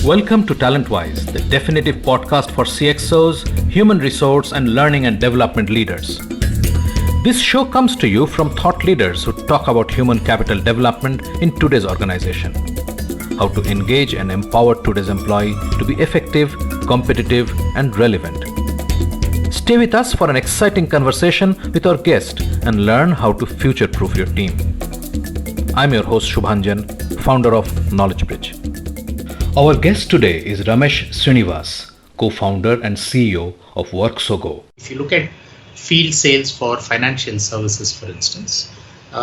Welcome to Talentwise, the definitive podcast for CXOs, human resource, and learning and development leaders. This show comes to you from thought leaders who talk about human capital development in today's organization. How to engage and empower today's employee to be effective, competitive, and relevant. Stay with us for an exciting conversation with our guest and learn how to future-proof your team. I'm your host Shubhanjan, founder of Knowledge Bridge. Our guest today is Ramesh Srinivas, co-founder and CEO of WorkSoGo. If you look at field sales for financial services, for instance,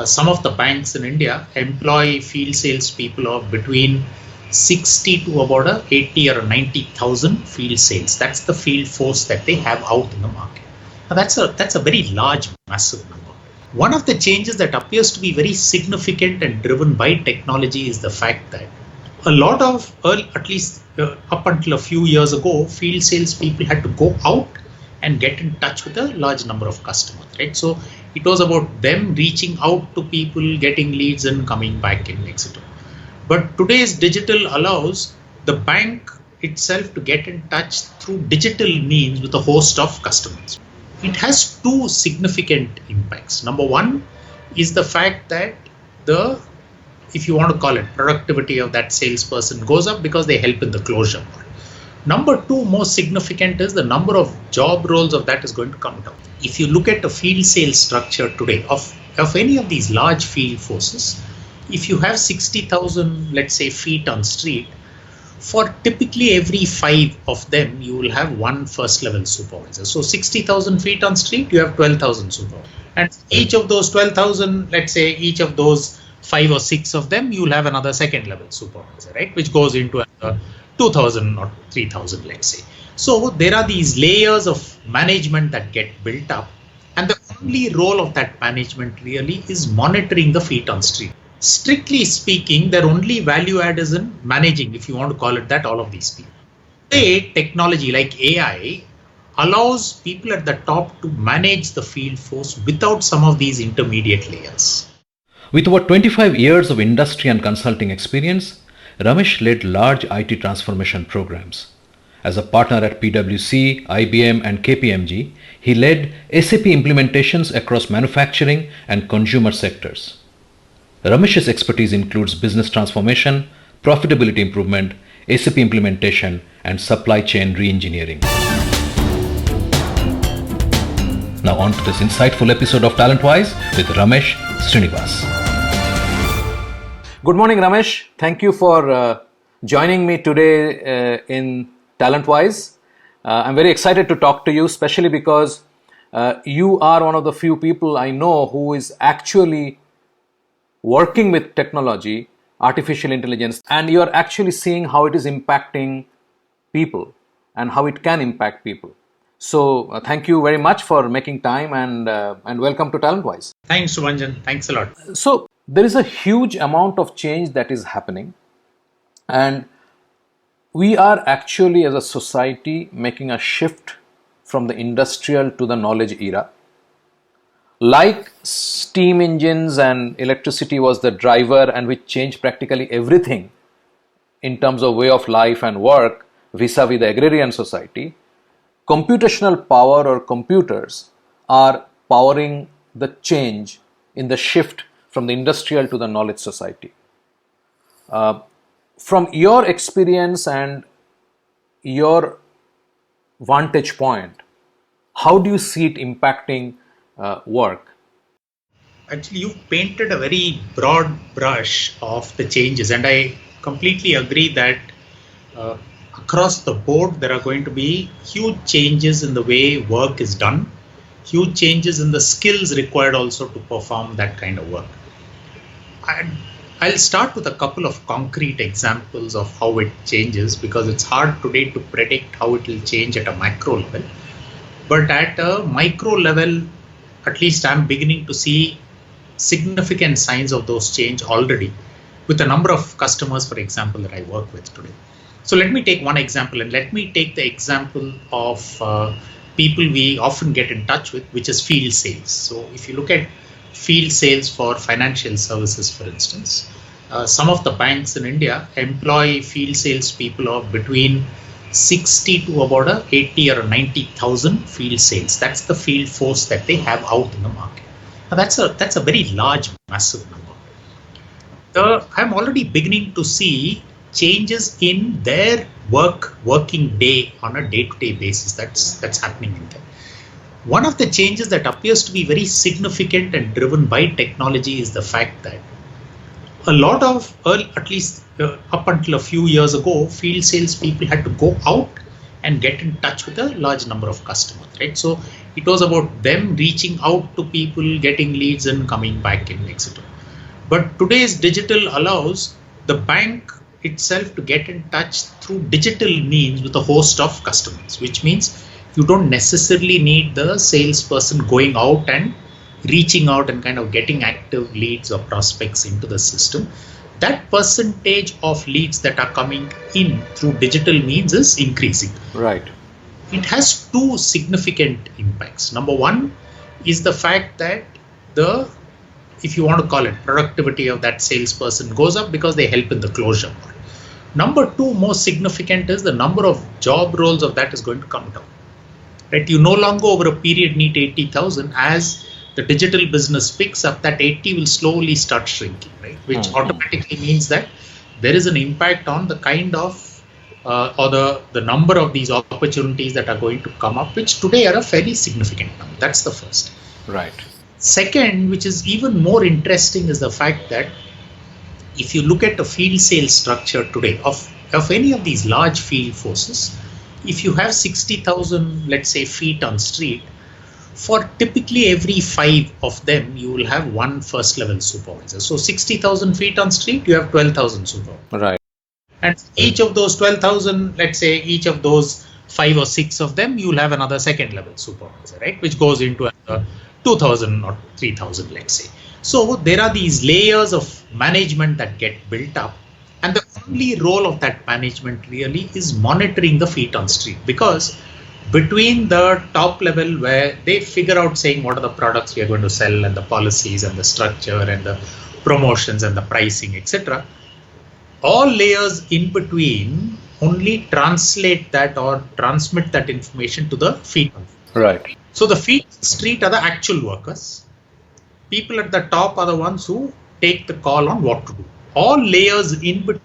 some of the banks in India employ field sales people of between 60 to about 80 or 90,000 field sales. That's the field force that they have out in the market. Now that's a very large, massive number. One of the changes that appears to be very significant and driven by technology is the fact that a lot of, at least up until a few years ago, field sales people had to go out and get in touch with a large number of customers, right? So it was about them reaching out to people, getting leads and coming back in, etc. But today's digital allows the bank itself to get in touch through digital means with a host of customers. It has two significant impacts. Number one is the fact that if you want to call it, productivity of that salesperson goes up because they help in the closure part. Number two, most significant, is the number of job roles of that is going to come down. If you look at a field sales structure today of any of these large field forces, if you have 60,000, let's say, feet on street, for typically every 5 of them, you will have one first level supervisor. So 60,000 feet on street, you have 12,000 supervisors. And each of those 12,000, let's say each of those 5 or 6 of them, you'll have another second level supervisor, right? Which goes into 2,000 or 3,000, let's say. So there are these layers of management that get built up. And the only role of that management really is monitoring the feet on street. Strictly speaking, their only value add is in managing, if you want to call it that, all of these people. Today, technology like AI allows people at the top to manage the field force without some of these intermediate layers. With over 25 years of industry and consulting experience, Ramesh led large IT transformation programs. As a partner at PwC, IBM, and KPMG, he led SAP implementations across manufacturing and consumer sectors. Ramesh's expertise includes business transformation, profitability improvement, SAP implementation, and supply chain re-engineering. Now on to this insightful episode of Talentwise with Ramesh Srinivas. Good morning, Ramesh. Thank you for joining me today in Talentwise. I'm very excited to talk to you, especially because you are one of the few people I know who is actually working with technology, artificial intelligence, and you are actually seeing how it is impacting people and how it can impact people. So thank you very much for making time and welcome to Talentwise. Thanks, Shubhanjan. Thanks a lot. So there is a huge amount of change that is happening, and we are actually as a society making a shift from the industrial to the knowledge era. Like steam engines and electricity was the driver and which changed practically everything in terms of way of life and work vis-a-vis the agrarian society, computational power or computers are powering the change in the shift from the industrial to the knowledge society. From your experience and your vantage point, how do you see it impacting work? Actually, you've painted a very broad brush of the changes, and I completely agree that across the board there are going to be huge changes in the way work is done, huge changes in the skills required also to perform that kind of work. I'll start with a couple of concrete examples of how it changes, because it's hard today to predict how it will change at a macro level. But at a micro level, at least I'm beginning to see significant signs of those change already with a number of customers, for example, that I work with today. So let me take one example, and let me take the example of people we often get in touch with, which is field sales. So if you look at field sales for financial services, for instance, Some of the banks in India employ field sales people of between 60 to about 80 or 90,000 field sales. That's the field force that they have out in the market. Now that's a very large, massive number. I'm already beginning to see changes in their working day on a day-to-day basis. That's happening in there. One of the changes that appears to be very significant and driven by technology is the fact that a lot of, at least up until a few years ago, field sales people had to go out and get in touch with a large number of customers, right? So it was about them reaching out to people, getting leads and coming back in, etc. But today's digital allows the bank itself to get in touch through digital means with a host of customers, which means you don't necessarily need the salesperson going out and reaching out and kind of getting active leads or prospects into the system. That percentage of leads that are coming in through digital means is increasing. Right. It has two significant impacts. Number one is the fact that if you want to call it, productivity of that salesperson goes up because they help in the closure part. Number two, most significant, is the number of job roles of that is going to come down. Right? You no longer over a period need 80,000. As the digital business picks up, that 80 will slowly start shrinking, right? Which automatically means that there is an impact on the kind of or the number of these opportunities that are going to come up, which today are a fairly significant number. That's the first. Right. Second, which is even more interesting, is the fact that if you look at the field sales structure today of any of these large field forces, if you have 60,000, let's say, feet on street, for typically every 5 of them, you will have one first level supervisor. So 60,000 feet on street, you have 12,000 supervisors. Right. And each of those 12,000, let's say each of those 5 or 6 of them, you will have another second level supervisor, right? Which goes into 2,000 or 3,000, let's say. So there are these layers of management that get built up. And the only role of that management really is monitoring the feet on street, because between the top level where they figure out saying what are the products we are going to sell and the policies and the structure and the promotions and the pricing, etc., all layers in between only translate that or transmit that information to the feet on street. Right. So the feet on street are the actual workers. People at the top are the ones who take the call on what to do. All layers in between,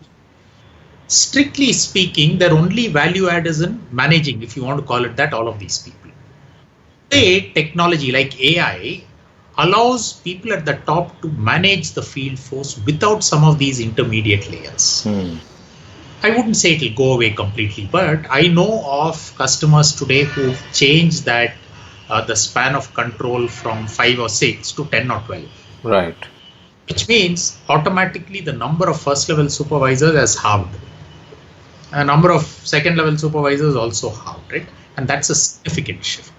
strictly speaking, their only value add is in managing, if you want to call it that, all of these people. Today, technology like AI allows people at the top to manage the field force without some of these intermediate layers. I wouldn't say it will go away completely, but I know of customers today who've changed that the span of control from 5 or 6 to 10 or 12. Right. Which means automatically the number of first level supervisors has halved. A number of second level supervisors also halved, right? And that's a significant shift.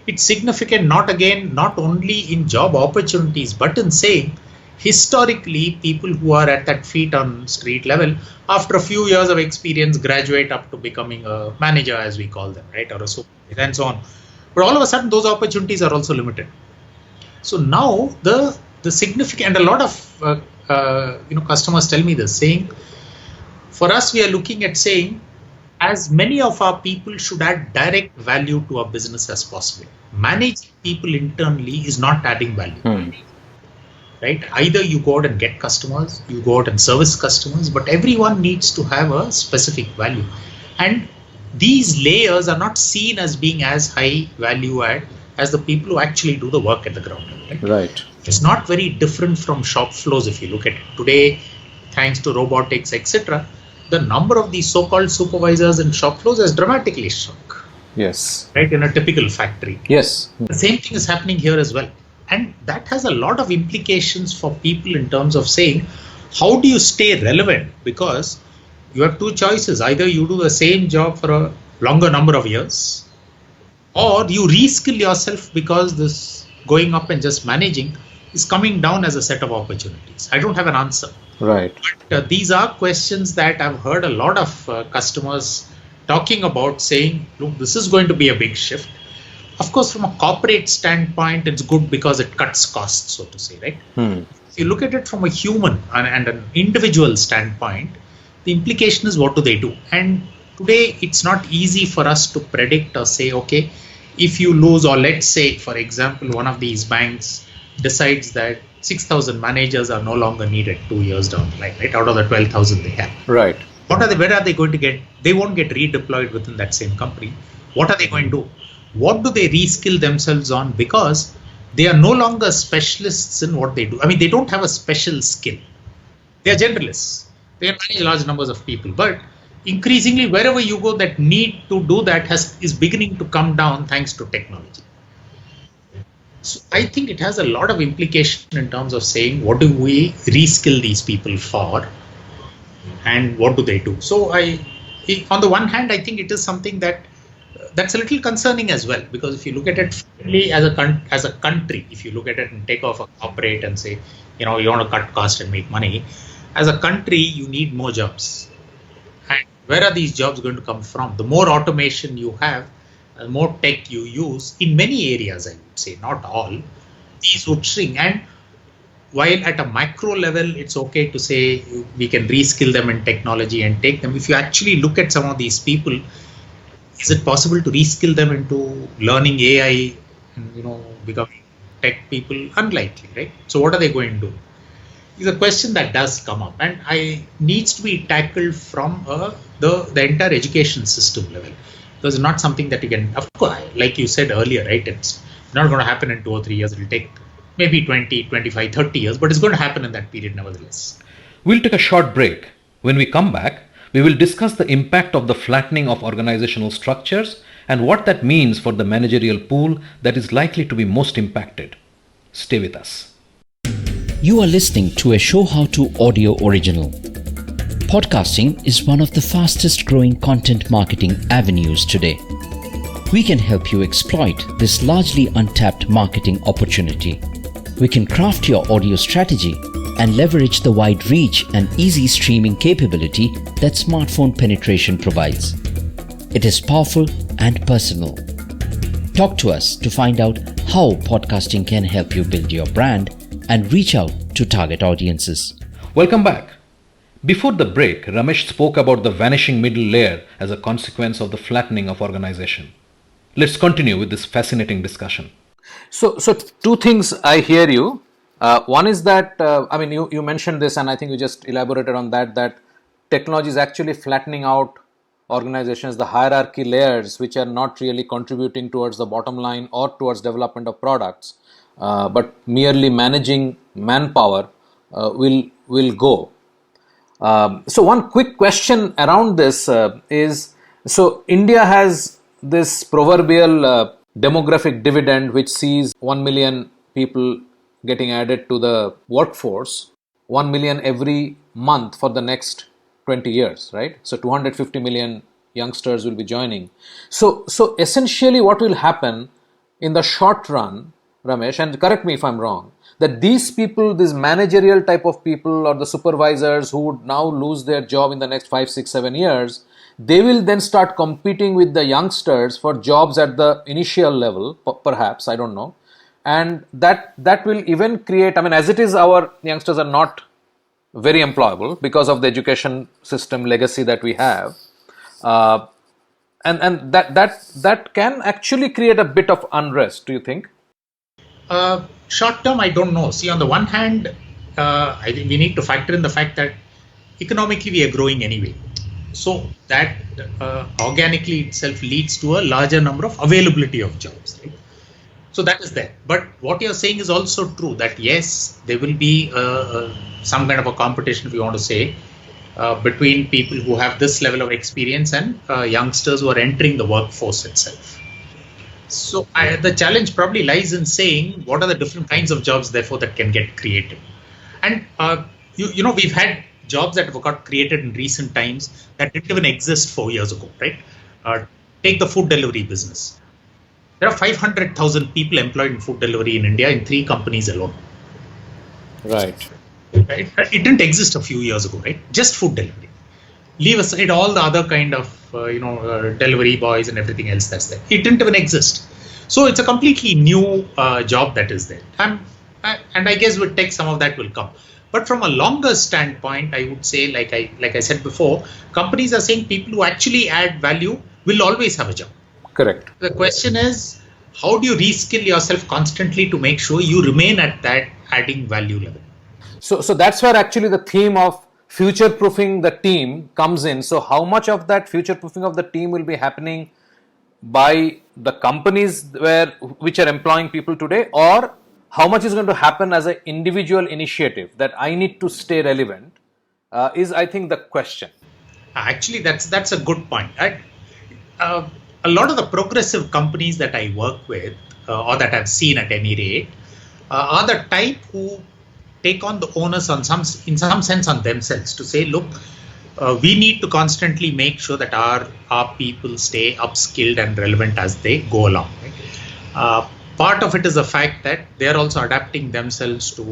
It's significant not only in job opportunities, but in saying historically people who are at that feet on street level, after a few years of experience, graduate up to becoming a manager, as we call them, right? Or a supervisor and so on. But all of a sudden those opportunities are also limited. So now the significant, and a lot of customers tell me this, saying, for us, we are looking at saying, as many of our people should add direct value to our business as possible. Managing people internally is not adding value. Right? Either you go out and get customers, you go out and service customers, but everyone needs to have a specific value. And these layers are not seen as being as high value add as the people who actually do the work at the ground. Right. It's not very different from shop floors if you look at it. Today, thanks to robotics, etc., the number of these so-called supervisors in shop floors has dramatically shrunk. Yes. Right, in a typical factory. Yes. The same thing is happening here as well. And that has a lot of implications for people in terms of saying, how do you stay relevant? Because you have two choices. Either you do the same job for a longer number of years, or you reskill yourself, because this going up and just managing is coming down as a set of opportunities. I don't have an answer. Right. But these are questions that I've heard a lot of customers talking about, saying, look, this is going to be a big shift. Of course, from a corporate standpoint, it's good because it cuts costs, so to say, right? If you look at it from a human and an individual standpoint, the implication is what do they do? And today it's not easy for us to predict or say, okay, if you lose, or let's say, for example, one of these banks decides that 6,000 managers are no longer needed 2 years down the line, right? Out of the 12,000 they have. Right. Where are they going to get? They won't get redeployed within that same company. What are they going to do? What do they reskill themselves on? Because they are no longer specialists in what they do. I mean, they don't have a special skill. They are generalists. They manage large numbers of people. But increasingly, wherever you go, that need to do that is beginning to come down thanks to technology. So I think it has a lot of implication in terms of saying, what do we reskill these people for? And what do they do? So on the one hand, I think it is something that's a little concerning as well, because if you look at it really as a country, if you look at it and take off a corporate and say, you want to cut cost and make money, as a country, you need more jobs. And where are these jobs going to come from? The more automation you have, the more tech you use in many areas, I would say, not all, these would shrink. And while at a macro level, it's okay to say we can reskill them in technology and take them. If you actually look at some of these people, is it possible to reskill them into learning AI and becoming tech people? Unlikely, right? So what are they going to do? Is a question that does come up, and needs to be tackled from the entire education system level. Because it's not something that you can, of course, like you said earlier, right? It's not going to happen in 2 or 3 years. It'll take maybe 20, 25, 30 years, but it's going to happen in that period nevertheless. We'll take a short break. When we come back, we will discuss the impact of the flattening of organizational structures and what that means for the managerial pool that is likely to be most impacted. Stay with us. You are listening to a Show How To audio original. Podcasting is one of the fastest growing content marketing avenues today. We can help you exploit this largely untapped marketing opportunity. We can craft your audio strategy and leverage the wide reach and easy streaming capability that smartphone penetration provides. It is powerful and personal. Talk to us to find out how podcasting can help you build your brand and reach out to target audiences. Welcome back. Before the break, Ramesh spoke about the vanishing middle layer as a consequence of the flattening of organization. Let's continue with this fascinating discussion. So two things I hear you. One is that, you mentioned this, and I think you just elaborated on that technology is actually flattening out organizations, the hierarchy layers, which are not really contributing towards the bottom line or towards development of products, but merely managing manpower will go. So one quick question around this is, so India has this proverbial demographic dividend which sees 1 million people getting added to the workforce, 1 million every month for the next 20 years, right? So 250 million youngsters will be joining. So essentially what will happen in the short run, Ramesh, and correct me if I'm wrong, that these people, these managerial type of people or the supervisors who would now lose their job in the next 5, 6, 7 years, they will then start competing with the youngsters for jobs at the initial level, perhaps, I don't know. And that will even create, as it is, our youngsters are not very employable because of the education system legacy that we have. And that can actually create a bit of unrest, do you think? Short term, I don't know. See, on the one hand, I think we need to factor in the fact that economically we are growing anyway. So that organically itself leads to a larger number of availability of jobs, right? So that is there. But what you're saying is also true, that yes, there will be some kind of a competition, if you want to say, between people who have this level of experience and youngsters who are entering the workforce itself. So the challenge probably lies in saying what are the different kinds of jobs, therefore, that can get created. And we've had jobs that have got created in recent times that didn't even exist 4 years ago, right? Take the food delivery business. There are 500,000 people employed in food delivery in India in 3 companies alone. Right. It didn't exist a few years ago, right? Just food delivery. Leave aside all the other kind of delivery boys and everything else that's there. It didn't even exist. So it's a completely new job that is there. And And I guess with tech, some of that will come. But from a longer standpoint, I would say, like I said before, companies are saying people who actually add value will always have a job. Correct. The question is, how do you reskill yourself constantly to make sure you remain at that adding value level? So that's where actually the theme of future proofing the team comes in. So how much of that future proofing of the team will be happening by the companies which are employing people today, or how much is going to happen as an individual initiative that I need to stay relevant is, I think, the question. Actually, that's a good point. A lot of the progressive companies that I work with, or that I've seen at any rate, are the type who take on the onus in some sense on themselves to say, look, we need to constantly make sure that our people stay upskilled and relevant as they go along. Right? Part of it is the fact that they're also adapting themselves to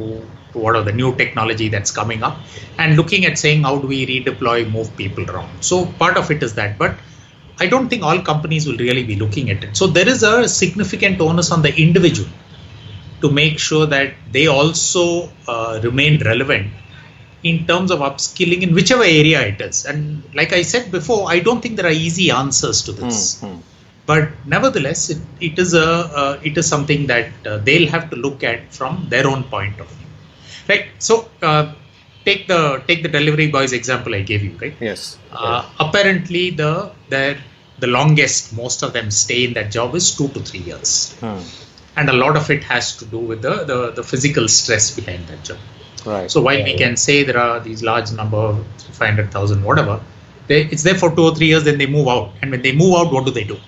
what are the new technology that's coming up and looking at saying, how do we redeploy, move people around? So part of it is that, but I don't think all companies will really be looking at it. So there is a significant onus on the individual to make sure that they also remain relevant in terms of upskilling in whichever area it is. And like I said before, I don't think there are easy answers to this. But nevertheless, it is something that they'll have to look at from their own point of view. Right. So take the delivery boys example I gave you. Right. Yes. Apparently, the longest most of them stay in that job is 2 to 3 years. And a lot of it has to do with the physical stress behind that job. Right. So while we can say there are these large number, 500,000, whatever, it's there for 2 or 3 years, then they move out. And when they move out, what do they do?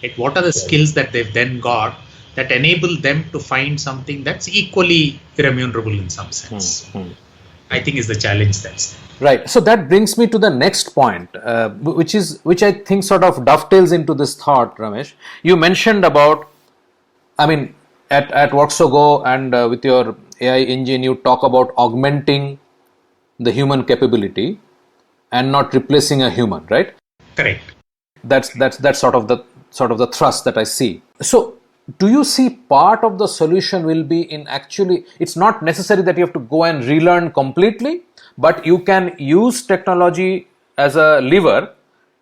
Right? What are the skills that they've then got that enable them to find something that's equally remunerable in some sense? I think is the challenge that's there. Right. So that brings me to the next point, which I think sort of dovetails into this thought, Ramesh. You mentioned about, I mean, at Worksogo and with your AI engine, you talk about augmenting the human capability and not replacing a human, right? Correct. That's sort of the thrust that I see. So do you see part of the solution will be in actually, it's not necessary that you have to go and relearn completely, but you can use technology as a lever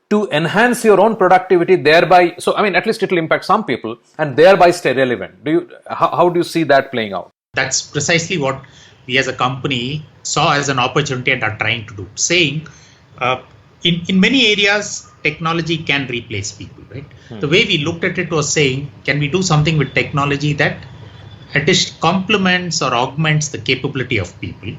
to enhance your own productivity, thereby, so I mean, at least it will impact some people and thereby stay relevant. How do you see that playing out? That's precisely what we as a company saw as an opportunity and are trying to do. Saying, in many areas, technology can replace people, right? The way we looked at it was saying, can we do something with technology that complements or augments the capability of people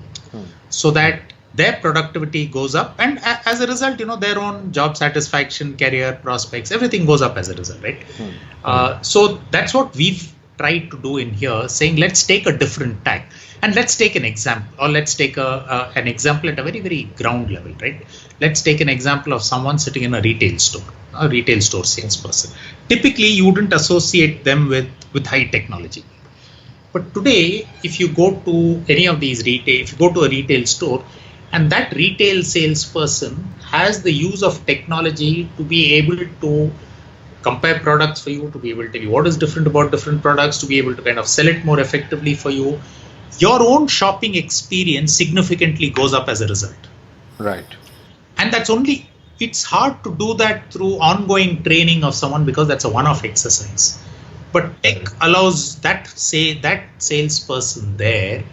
so that their productivity goes up, and as a result, their own job satisfaction, career prospects, everything goes up as a result, right? So that's what we've tried to do in here, saying let's take a different tack and let's take an example, or let's take an example at a very, very ground level, right? Let's take an example of someone sitting in a retail store salesperson. Typically, you wouldn't associate them with high technology. But today, if you go to any of these if you go to a retail store, and that retail salesperson has the use of technology to be able to compare products for you, to be able to tell you what is different about different products, to be able to kind of sell it more effectively for you, your own shopping experience significantly goes up as a result. Right. And it's hard to do that through ongoing training of someone because that's a one-off exercise. But tech allows that salesperson there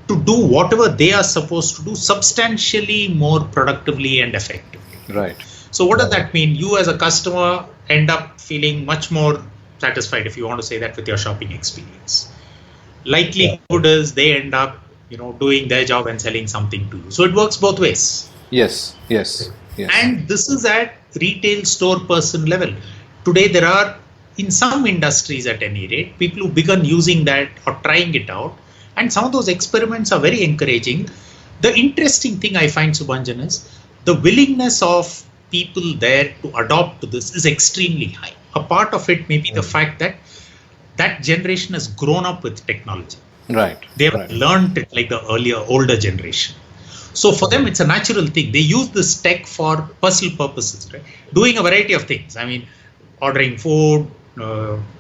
to do whatever they are supposed to do substantially more productively and effectively. Right. So what does that mean? You as a customer end up feeling much more satisfied, if you want to say that, with your shopping experience. Likelihood is they end up, doing their job and selling something to you. So it works both ways. Yes. And this is at retail store person level. Today there are, in some industries at any rate, people who begun using that or trying it out. And some of those experiments are very encouraging. The interesting thing I find, Subhanjan, is the willingness of people there to adopt to this is extremely high. A part of it may be the fact that that generation has grown up with technology. Right. They've learned it like the older generation. So for them, it's a natural thing. They use this tech for personal purposes, right? Doing a variety of things. I mean, ordering food,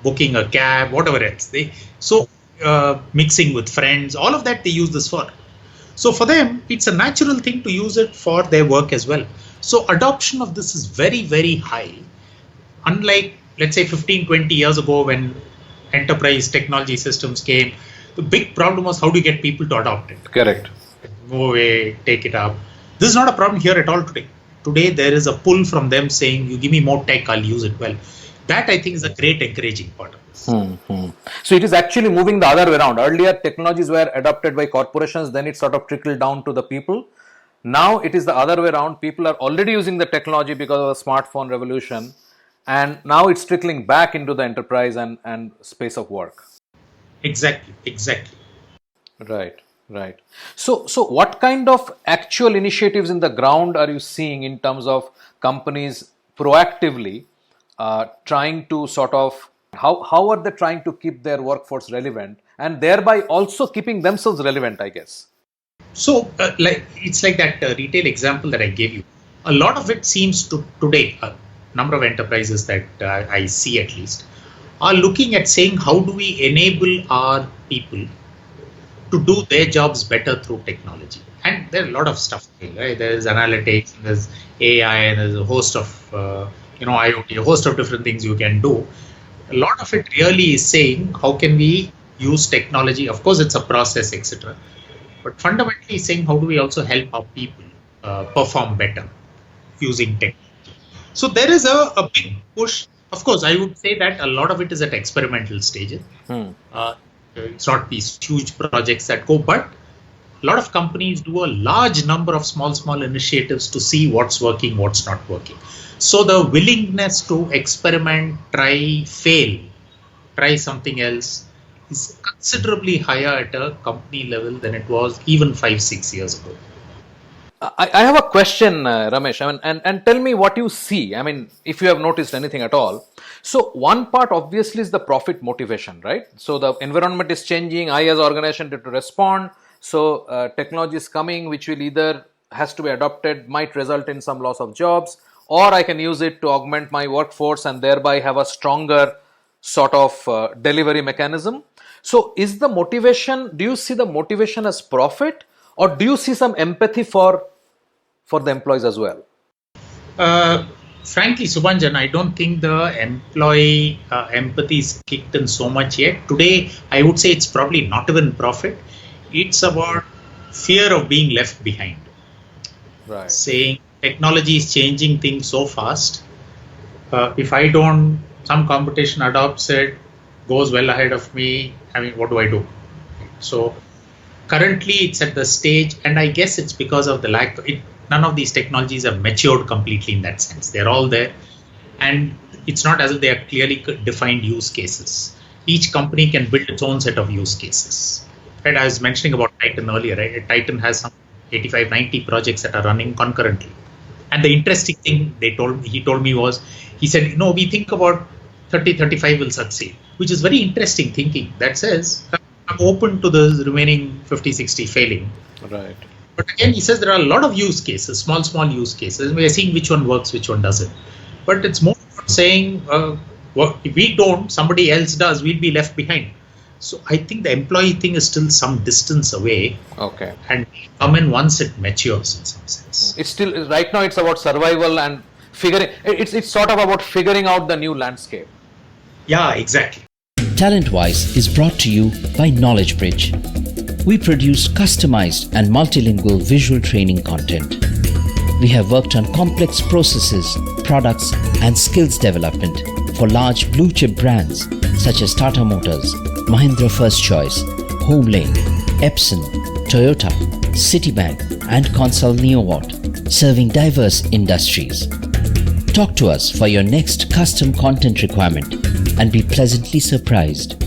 booking a cab, whatever else. So mixing with friends, all of that they use this for. So for them, it's a natural thing to use it for their work as well. So adoption of this is very, very high. Unlike, let's say, 15, 20 years ago when enterprise technology systems came, the big problem was how do you get people to adopt it? Correct. Go away, take it up. This is not a problem here at all today. Today, there is a pull from them saying, you give me more tech, I'll use it well. That, I think, is a great encouraging part of this. So it is actually moving the other way around. Earlier, technologies were adopted by corporations, then it sort of trickled down to the people. Now it is the other way around. People are already using the technology because of the smartphone revolution, and now it's trickling back into the enterprise and space of work. Exactly. Right. So what kind of actual initiatives in the ground are you seeing in terms of companies proactively trying to sort of, how are they trying to keep their workforce relevant and thereby also keeping themselves relevant, I guess? So, it's like that retail example that I gave you. A lot of it seems to today, a number of enterprises that I see at least, are looking at saying, how do we enable our people to do their jobs better through technology? And there are a lot of stuff, right? There's analytics, there's AI, and there's a host of, IoT, a host of different things you can do. A lot of it really is saying, how can we use technology? Of course, it's a process, etc. But fundamentally saying, how do we also help our people perform better using tech? So there is a big push. Of course, I would say that a lot of it is at experimental stages. It's not these huge projects that go, but a lot of companies do a large number of small initiatives to see what's working, what's not working. So the willingness to experiment, try, fail, try something else is considerably higher at a company level than it was even 5-6 years ago. I have a question, Ramesh, and tell me what you see. I mean, if you have noticed anything at all. So one part obviously is the profit motivation, right? So the environment is changing. I as an organization need to respond. So technology is coming, which will either has to be adopted, might result in some loss of jobs, or I can use it to augment my workforce and thereby have a stronger sort of delivery mechanism. So is the motivation, do you see the motivation as profit, or do you see some empathy for the employees as well? Frankly, Subhanjan, I don't think the employee empathy is kicked in so much yet. Today, I would say it's probably not even profit. It's about fear of being left behind. Right. Saying technology is changing things so fast. If I don't, some competition adopts it, goes well ahead of me. I mean, what do I do? So currently it's at the stage, and I guess it's because of the lack. None of these technologies have matured completely in that sense. They're all there, and it's not as if they are clearly defined use cases. Each company can build its own set of use cases. Right? I was mentioning about Titan earlier. Right? Titan has some 85, 90 projects that are running concurrently. And the interesting thing he told me was, he said, no, we think about 30, 35 will succeed, which is very interesting thinking. That says, I'm open to the remaining 50, 60 failing. Right. But again, he says there are a lot of use cases, small use cases. We are seeing which one works, which one doesn't. But it's more about saying, if we don't, somebody else does, we'll be left behind. So I think the employee thing is still some distance away. Okay. And come in once it matures in some sense. It's still, right now it's about survival and figuring, it's sort of about figuring out the new landscape. Yeah, exactly. Talentwise is brought to you by Knowledge Bridge. We produce customized and multilingual visual training content. We have worked on complex processes, products, and skills development for large blue chip brands such as Tata Motors, Mahindra First Choice, Homelane, Epson, Toyota, Citibank, and Consol Neowatt, serving diverse industries. Talk to us for your next custom content requirement and be pleasantly surprised.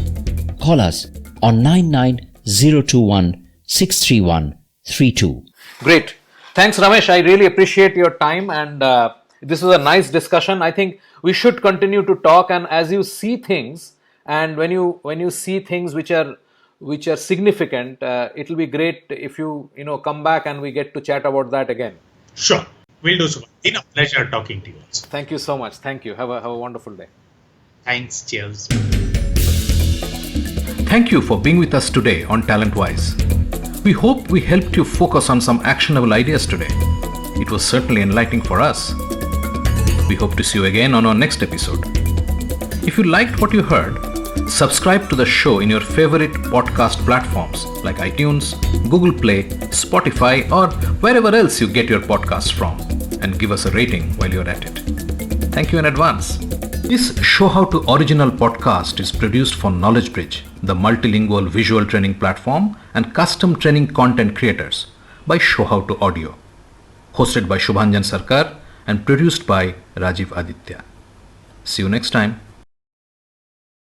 Call us on 99021 631 32. Great. Thanks, Ramesh. I really appreciate your time, and this was a nice discussion. I think we should continue to talk, and as you see things, and when you see things which are significant, it will be great if you come back and we get to chat about that again. Sure. We'll do so. It's a pleasure talking to you also. Thank you so much. Thank you. Have a wonderful day. Thanks. Cheers. Thank you for being with us today on Talentwise. We hope we helped you focus on some actionable ideas today. It was certainly enlightening for us. We hope to see you again on our next episode. If you liked what you heard, subscribe to the show in your favorite podcast platforms like iTunes, Google Play, Spotify, or wherever else you get your podcasts from, and give us a rating while you're at it. Thank you in advance. This Show How to Original podcast is produced for Knowledge Bridge, the multilingual visual training platform and custom training content creators by Show How to Audio. Hosted by Shubhanjan Sarkar and produced by Rajiv Aditya. See you next time.